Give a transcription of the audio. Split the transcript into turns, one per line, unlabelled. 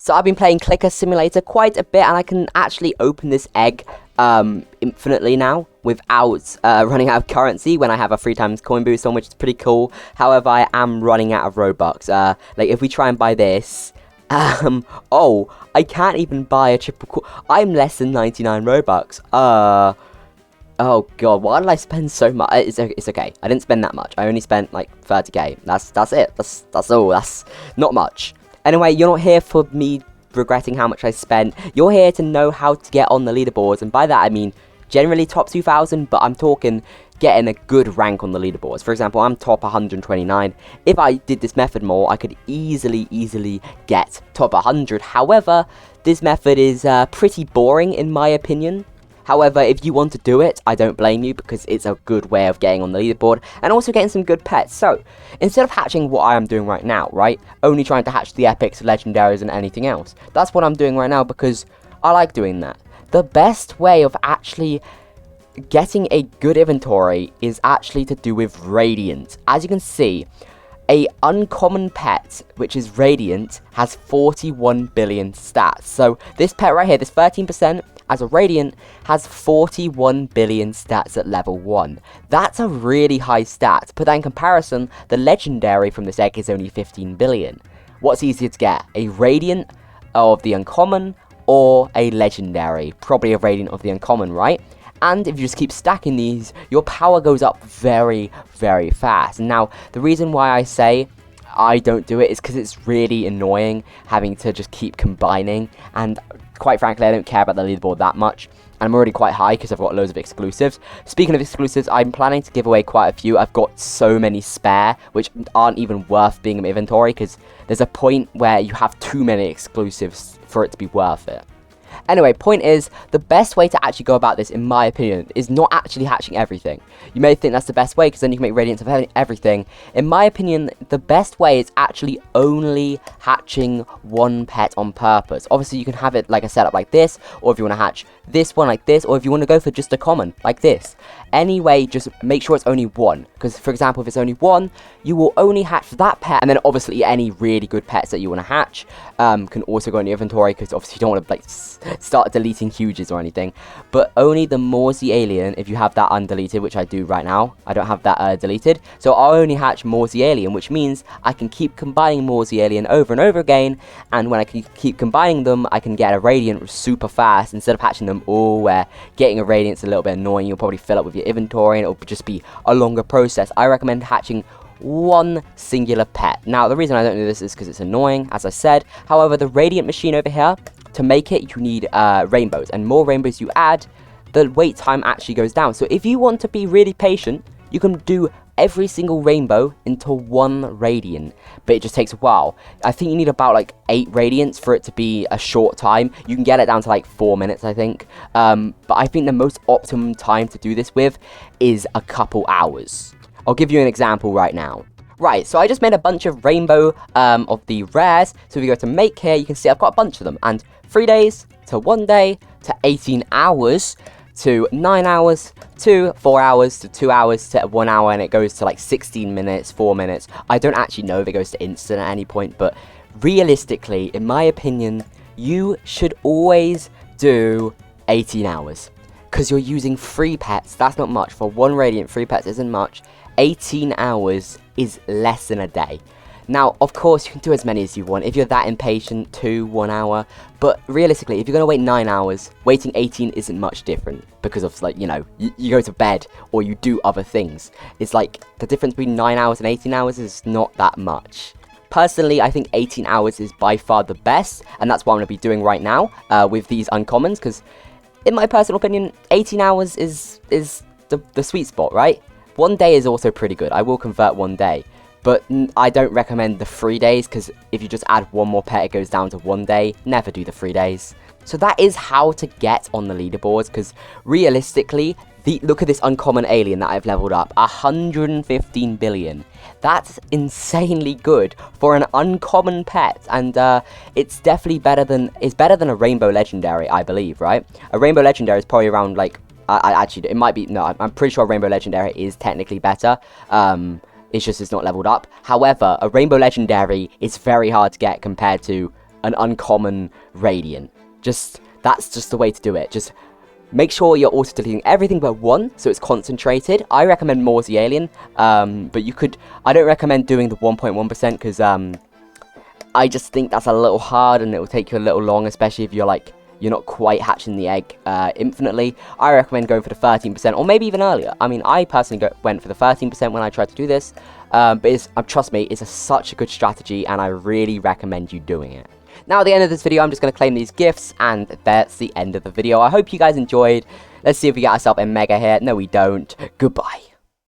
So I've been playing Clicker Simulator quite a bit, and I can actually open this egg infinitely now without running out of currency when I have a 3x coin boost on, which is pretty cool. However, I am running out of Robux. Like if we try and buy this, oh, I can't even buy a triple I'm less than 99 Robux. Oh god, why did I spend so much? It's okay. I didn't spend that much. I only spent like 30k. That's it. That's all. That's not much. Anyway, you're not here for me regretting how much I spent. You're here to know how to get on the leaderboards, and by that I mean generally top 2,000, but I'm talking getting a good rank on the leaderboards. For example, I'm top 129. If I did this method more, I could easily get top 100. However, this method is pretty boring in my opinion. However, if you want to do it, I don't blame you, because it's a good way of getting on the leaderboard and also getting some good pets. So, instead of hatching what I am doing right now, right, only trying to hatch the epics, legendaries and anything else, that's what I'm doing right now because I like doing that. The best way of actually getting a good inventory is actually to do with Radiant. As you can see, a uncommon pet, which is Radiant, has 41 billion stats. So this pet right here, this 13%, as a Radiant, has 41 billion stats at level 1. That's a really high stat. Put that in comparison, the legendary from this egg is only 15 billion. What's easier to get? A Radiant of the uncommon or a legendary? Probably a Radiant of the uncommon, right? And if you just keep stacking these, your power goes up very fast. Now, the reason why I say I don't do it is because it's really annoying having to just keep combining, and quite frankly, I don't care about the leaderboard that much, and I'm already quite high because I've got loads of exclusives. Speaking of exclusives, I'm planning to give away quite a few. I've got so many spare, which aren't even worth being in my inventory, because there's a point where you have too many exclusives for it to be worth it. Anyway, point is, the best way to actually go about this, in my opinion, is not actually hatching everything. You may think that's the best way, because then you can make Radiance of everything. In my opinion, the best way is actually only hatching one pet on purpose. Obviously, you can have it like a setup like this, or if you want to hatch this one like this, or if you want to go for just a common like this. Anyway, just make sure it's only one, because for example, if it's only one, you will only hatch that pet, and then obviously any really good pets that you want to hatch can also go in your inventory, because obviously you don't want to like start deleting huges or anything. But only the Morsey Alien, if you have that undeleted, which I do right now, I don't have that deleted, so I'll only hatch Morsey Alien, which means I can keep combining Morsey Alien over and over again, and when I can keep combining them, I can get a Radiant super fast, instead of hatching them all, where getting a Radiant's a little bit annoying. You'll probably fill up with your inventory and it'll just be a longer process. I recommend hatching one singular pet. Now, the reason I don't do this is because it's annoying, as I said. However, the Radiant machine over here, to make it, you need rainbows, and more rainbows you add, the wait time actually goes down. So if you want to be really patient, you can do every single rainbow into one Radiant, but it just takes a while. I think you need about like 8 Radiants for it to be a short time. You can get it down to like 4 minutes, I think, but I think the most optimum time to do this with is a couple hours. I'll give you an example right now. Right, so I just made a bunch of rainbow of the rares. So if you go to make here, you can see I've got a bunch of them, and 3 days to 1 day to 18 hours to 9 hours to 4 hours to 2 hours to 1 hour, and it goes to like 16 minutes, 4 minutes. I don't actually know if it goes to instant at any point, but realistically, in my opinion, you should always do 18 hours, because you're using 3 pets. That's not much. For 1 Radiant, 3 pets isn't much. 18 hours is less than a day. Now, of course, you can do as many as you want. If you're that impatient, 2, 1 hour. But realistically, if you're going to wait 9 hours, waiting 18 isn't much different. Because of, like, you know, you go to bed or you do other things. It's like, the difference between 9 hours and 18 hours is not that much. Personally, I think 18 hours is by far the best. And that's what I'm going to be doing right now with these uncommons. Because, in my personal opinion, 18 hours is the sweet spot, right? 1 day is also pretty good. I will convert 1 day. But I don't recommend the 3 days, because if you just add one more pet, it goes down to 1 day. Never do the 3 days. So that is how to get on the leaderboards, because realistically, look at this uncommon alien that I've leveled up. 115 billion. That's insanely good for an uncommon pet, and it's definitely better than a rainbow legendary, I believe, right? A rainbow legendary is probably around like, actually, it might be, no, I'm pretty sure a rainbow legendary is technically better. It's just it's not leveled up. However, a rainbow legendary is very hard to get compared to an uncommon Radiant. That's just the way to do it. Just make sure you're auto-deleting everything but one, so it's concentrated. I recommend more the Alien, but I don't recommend doing the 1.1% because I just think that's a little hard and it will take you a little long, especially if you're not quite hatching the egg infinitely. I recommend going for the 13% or maybe even earlier. I mean, I personally went for the 13% when I tried to do this, but trust me, it's such a good strategy and I really recommend you doing it. Now at the end of this video, I'm just going to claim these gifts, and that's the end of the video. I hope you guys enjoyed. Let's see if we get ourselves a mega here. No, we don't. Goodbye.